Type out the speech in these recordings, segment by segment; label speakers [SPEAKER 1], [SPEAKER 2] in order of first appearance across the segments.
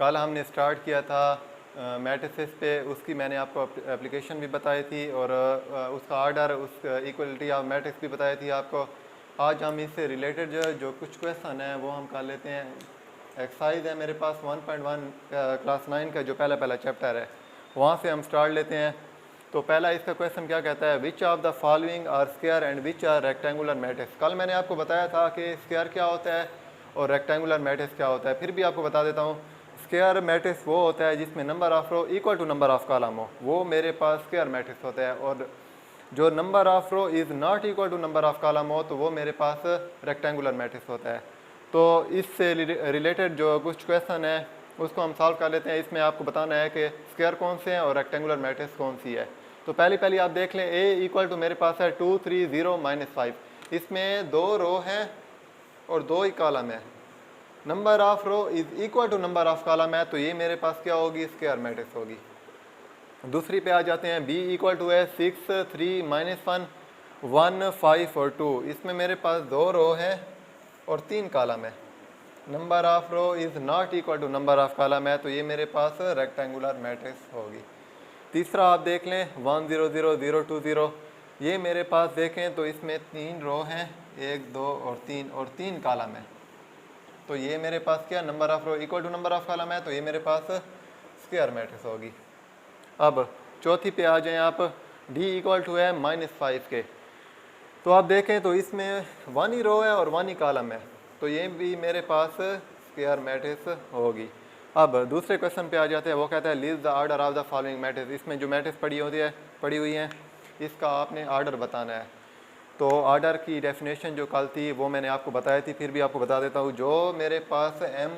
[SPEAKER 1] कल हमने स्टार्ट किया था मैट्रिसेस पे, उसकी मैंने आपको एप्लीकेशन भी बताई थी और उसका आर्डर, उस इक्वलिटी ऑफ मैट्रिक्स भी बताई थी आपको। आज हम इससे रिलेटेड जो कुछ क्वेश्चन है वो हम कर लेते हैं। एक्सरसाइज है मेरे पास 1.1 क्लास 9 का जो पहला चैप्टर है, वहाँ से हम स्टार्ट लेते हैं। तो पहला इसका क्वेश्चन क्या कहता है, which of the following are square and which are rectangular matrix. कल मैंने आपको बताया था कि स्क्वायर क्या होता है और रेक्टेंगुलर मैट्रिक्स क्या होता है, फिर भी आपको बता देता हूँ। स्क्वायर मैट्रिक्स वो होता है जिसमें number of row equal to number of column हो, वो मेरे पास स्क्वायर मैट्रिक्स होता है। और जो number of row is not equal to number of column हो तो वो मेरे पास रेक्टेंगुलर मैट्रिक्स होता है। तो इससे रिलेटेड जो कुछ क्वेश्चन है उसको हम सॉल्व कर लेते हैं। इसमें आपको बताना है कि स्क्वायर कौन से हैं और रेक्टेंगुलर मैट्रिक्स कौन सी है। तो पहली आप देख लें, ए इक्वल टू मेरे पास है 2 3 0 -5। इसमें 2 रो हैं और 2 ही कॉलम है। Number of row is equal to number of column है, तो ये मेरे पास क्या होगी, स्क्वायर मैट्रिक्स होगी। दूसरी पे आ जाते हैं, बी इक्वल टू है 6 3 -1 1 5 और 2। इसमें मेरे पास 2 रो है और 3 कॉलम है। Number of row is not equal to number of column है, तो ये मेरे पास रेक्टेंगुलर मैट्रिक्स होगी। तीसरा आप देख लें 1 0 0 0 2 0। ये मेरे पास देखें तो इसमें 3 रो हैं, 1 2 और 3 कॉलम है। तो ये मेरे पास क्या, number of row equal to number of column है, तो ये मेरे पास स्क्वायर मैट्रिक्स होगी। अब चौथी पे आ जाएं आप, डी इक्वल टू है -5 के। तो आप देखें तो इसमें 1 ही रो है और 1 ही कॉलम है, तो ये भी मेरे पास स्क्वायर मैट्रिक्स होगी। अब दूसरे क्वेश्चन पे आ जाते हैं, वो कहता है list the order of the following matrix. इसमें जो मैट्रिक्स पड़ी हुई है इसका आपने ऑर्डर बताना है। तो ऑर्डर की डेफिनेशन जो कल थी वो मैंने आपको बताई थी, फिर भी आपको बता देता हूँ। जो मेरे पास m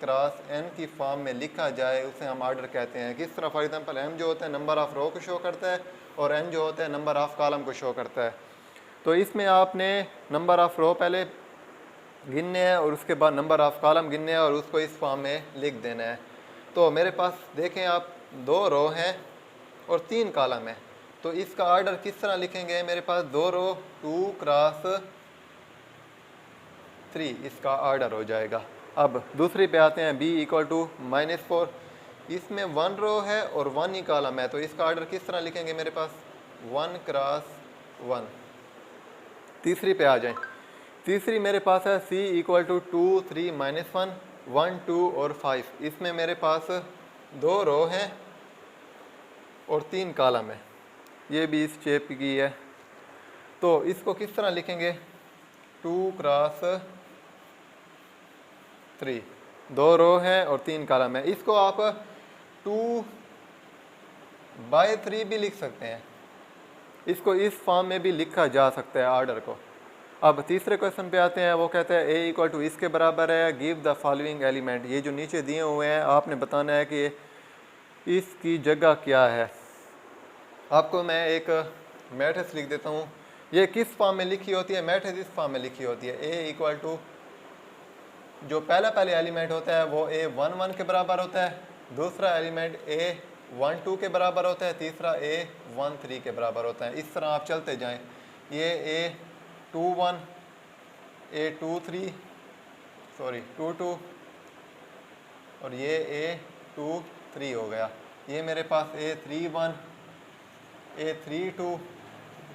[SPEAKER 1] क्रॉस n की फॉर्म में लिखा जाए उसे हम ऑर्डर कहते हैं। किस तरह, फॉर एग्जांपल m जो होता है नंबर ऑफ रो को शो करता है और n जो होता है नंबर ऑफ कॉलम को शो करता है। तो इसमें आपने नंबर ऑफ रो पहले गिनने हैं और उसके बाद नंबर ऑफ कॉलम गिनने हैं और उसको इस फॉर्म में लिख देना है। तो मेरे पास देखें आप 2 रो हैं और 3 कॉलम है, तो इसका ऑर्डर किस तरह लिखेंगे, मेरे पास 2 रो 2 क्रॉस 3 इसका ऑर्डर हो जाएगा। अब दूसरी पे आते हैं, b इक्वल टू -4। इसमें 1 रो है और 1 ही कॉलम है, तो इसका ऑर्डर किस तरह लिखेंगे, मेरे पास 1 क्रॉस 1। तीसरी पे आ जाएं, तीसरी मेरे पास है c इक्वल टू 2 3 -1 1 2 और 5। इसमें मेरे पास 2 रो हैं और 3 कॉलम है, ये भी इस शेप की है। तो इसको किस तरह लिखेंगे, 2 क्रॉस 3, 2 रो है और 3 कॉलम है। इसको आप 2/3 भी लिख सकते हैं, इसको इस फॉर्म में भी लिखा जा सकता है ऑर्डर को। अब तीसरे क्वेश्चन पे आते हैं, वो कहता है a इक्वल टू इसके बराबर है, गिव द फॉलोइंग एलिमेंट। ये जो नीचे दिए हुए हैं आपने बताना है कि इसकी जगह क्या है। आपको मैं एक मैट्रिक्स लिख देता हूँ। ये किस फॉर्म में लिखी होती है, मैट्रिक्स इस फॉर्म में लिखी होती है। a इक्वल टू जो पहले एलिमेंट होता है वो a 1 1 के बराबर होता है, दूसरा एलिमेंट a 1 2 के बराबर होता है, तीसरा a 1 3 के बराबर होता है। इस तरह आप चलते जाएं, ये a 2 1 a 2 3 सॉरी 2 2 और ये a 2 3 हो गया। ये मेरे पास a 3 1 a 3 2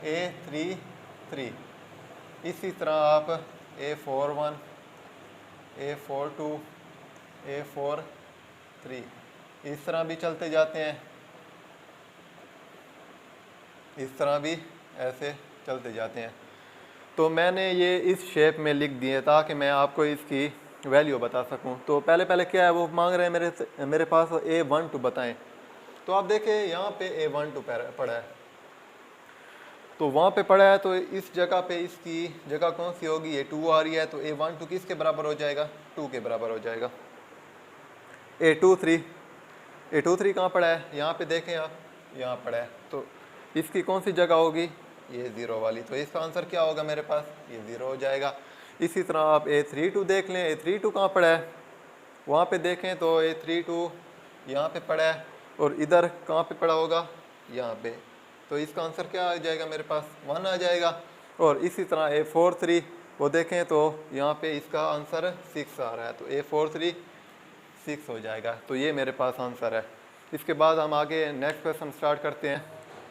[SPEAKER 1] a 3 3। इसी तरह आप a 4 1 a 4 2 a 4 3 इस तरह भी चलते जाते हैं, इस तरह भी ऐसे चलते जाते हैं। तो मैंने ये इस शेप में लिख दिए ताकि मैं आपको इसकी वैल्यू बता सकूं। तो पहले क्या है, वो मांग रहे हैं मेरे पास a12 बताएं। तो आप देखें यहाँ पे a12 पड़ा है, तो वहाँ पे पड़ा है, तो इस जगह पे इसकी जगह कौन सी होगी, ये 2 आ रही है, तो a12 किसके बराबर हो जाएगा, 2 के बराबर हो जाएगा। a23 कहाँ पड़ा है, यहाँ पे देखें आप, यहाँ पड़ा है, तो इसकी कौन सी जगह होगी, ये 0 वाली, तो इसका आंसर क्या होगा, मेरे पास ये 0 हो जाएगा। इसी तरह आप a32 देख लें, a32 कहाँ पड़ा है, वहाँ पे देखें तो a32 यहाँ पे पड़ा है और इधर कहाँ पे पड़ा होगा, यहाँ पे, तो इसका आंसर क्या आ जाएगा, मेरे पास 1 आ जाएगा। और इसी तरह a43 वो देखें तो यहाँ पे इसका आंसर 6 आ रहा है, तो a43 6 हो जाएगा। तो ये मेरे पास आंसर है। इसके बाद हम आगे नेक्स्ट क्वेश्चन स्टार्ट करते हैं।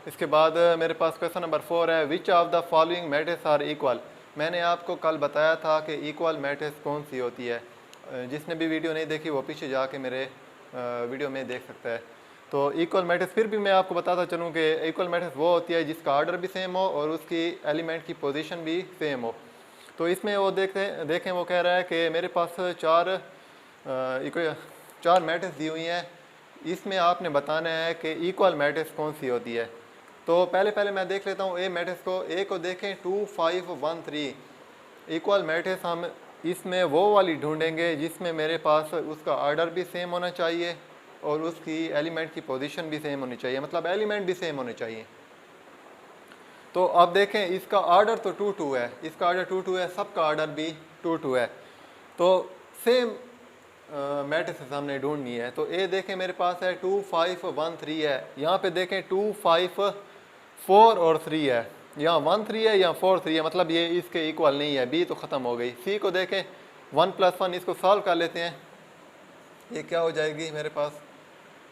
[SPEAKER 1] इसके बाद मेरे पास क्वेश्चन नंबर 4 है, which of the following matrix are equal. मैंने आपको कल बताया था कि इक्वल मैट्रिक्स कौन सी होती है। जिसने भी वीडियो नहीं देखी वो पीछे जाके मेरे वीडियो में देख सकता है। तो इक्वल मैट्रिक्स फिर भी मैं आपको बताता चलूँ कि इक्वल मैट्रिक्स वो होती है जिसका ऑर्डर भी सेम हो और उसकी एलिमेंट की पोजीशन भी सेम हो। तो इसमें वो देखें वो कह रहा है कि मेरे पास चार मैट्रिक्स दी हुई हैं, इसमें आपने बताना है कि इक्वल मैट्रिक्स कौन सी होती है। तो पहले मैं देख लेता हूँ ए मैट्रिक्स को। ए को देखें 2 5 1 3। इक्वल मैट्रिक्स हम इसमें वो वाली ढूंढेंगे जिसमें मेरे पास उसका ऑर्डर भी सेम होना चाहिए और उसकी एलिमेंट की पोजीशन भी सेम होनी चाहिए, मतलब एलिमेंट भी सेम होने चाहिए। तो अब देखें इसका ऑर्डर तो 2 2 है, इसका ऑर्डर 2 2 है, सबका ऑर्डर भी 2 2 है। तो सेम मैट्रिक्स हमने ढूंढनी है। तो ए देखें मेरे पास है 2 5 1 3 है। यहाँ पे देखें 2 5 4 और 3 है, यहाँ 1 3 है, यहाँ 4 3 है, मतलब ये इसके इक्वल नहीं है। बी तो ख़त्म हो गई। सी को देखें 1 + 1, इसको सॉल्व कर लेते हैं। ये क्या हो जाएगी मेरे पास,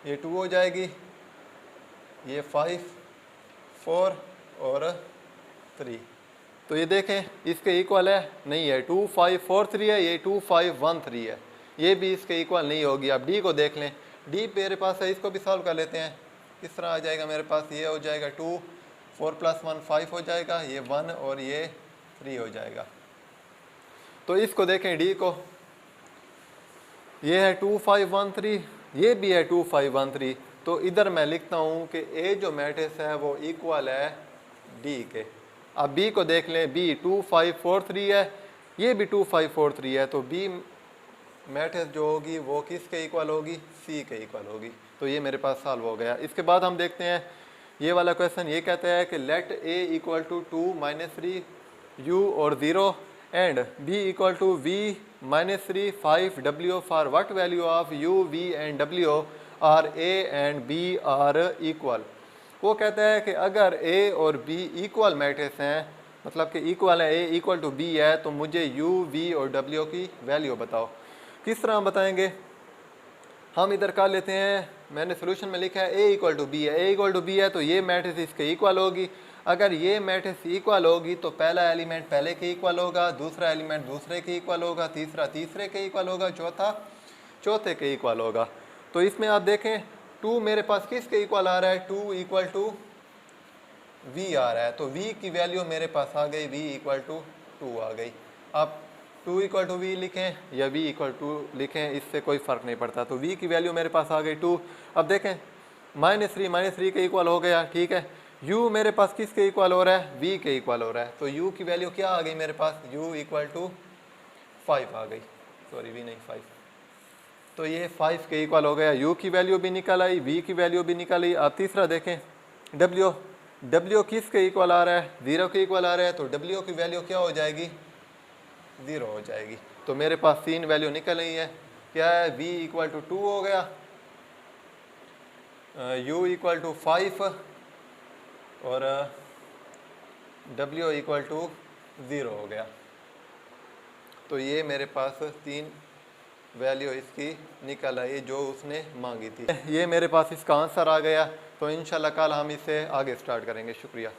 [SPEAKER 1] ये 2 हो जाएगी, ये 5 4 और 3। तो ये देखें इसके इक्वल है, नहीं है। 2 5 4 3 है, ये 2 5 1 3 है, ये भी इसके इक्वल नहीं होगी। अब डी को देख लें, डी मेरे पास है, इसको भी सॉल्व कर लेते हैं। किस तरह आ जाएगा मेरे पास, ये हो जाएगा 2 4 + 1 5 हो जाएगा, ये 1 और ये 3 हो जाएगा। तो इसको देखें डी को, ये है 2 5 1 3, ये भी है 2 5 1 3। तो इधर मैं लिखता हूँ कि ए जो मैट्रिक्स है वो इक्वल है डी के। अब बी को देख लें, बी 2 5 4 3 है, ये भी 2 5 4 3 है। तो बी मैट्रिक्स जो होगी वो किसके इक्वल होगी, सी के इक्वल होगी। तो ये मेरे पास सॉल्व हो गया। इसके बाद हम देखते हैं ये वाला क्वेश्चन। ये कहता है कि let A equal to 2 -3 u और 0 and b equal to v -3 5 w for what value of u v and w are a and b are equal. वो कहता है कि अगर a और b इक्वल मैट्रिक्स हैं, मतलब कि इक्वल है, a इक्वल टू b है, तो मुझे u v और w की वैल्यू बताओ। किस तरह हम बताएंगे, हम इधर कर लेते हैं। मैंने सोल्यूशन में लिखा है a इक्वल टू b है, a इक्वल टू b है तो ये मैट्रिक्स इसके इक्वल होगी। अगर ये मैट्रिक्स इक्वल होगी तो पहला एलिमेंट पहले के इक्वल होगा, दूसरा एलिमेंट दूसरे के इक्वल होगा, तीसरा तीसरे के इक्वल होगा, चौथा चौथे के इक्वल होगा। तो इसमें आप देखें 2 मेरे पास किसके इक्वल आ रहा है, 2 इक्वल टू v आ रहा है। तो v की वैल्यू मेरे पास आ गई, v इक्वल टू 2 आ गई। आप 2 इक्वल टू v लिखें या v इक्वल टू लिखें, इससे कोई फ़र्क नहीं पड़ता। तो v की वैल्यू मेरे पास आ गई 2। अब देखें -3 के इक्वल हो गया, ठीक है। u मेरे पास किसके इक्वल हो रहा है, v के इक्वल हो रहा है। तो u की वैल्यू क्या आ गई मेरे पास, u इक्वल टू 5 आ गई, सॉरी v नहीं 5। तो ये 5 के इक्वल हो गया, u की वैल्यू भी निकल आई, v की वैल्यू भी निकल आई। अब तीसरा देखें w किसके इक्वल आ रहा है, 0 के इक्वल आ रहा है। तो w की वैल्यू क्या हो जाएगी, 0 हो जाएगी। तो मेरे पास 3 वैल्यू निकल रही है। क्या है, v इक्वल टू 2 हो गया, u इक्वल टू 5 और w इक्वल टू 0 हो गया। तो ये मेरे पास 3 वैल्यू इसकी निकल आई जो उसने मांगी थी। ये मेरे पास इसका आंसर आ गया। तो इंशाल्लाह कल हम इसे आगे स्टार्ट करेंगे। शुक्रिया।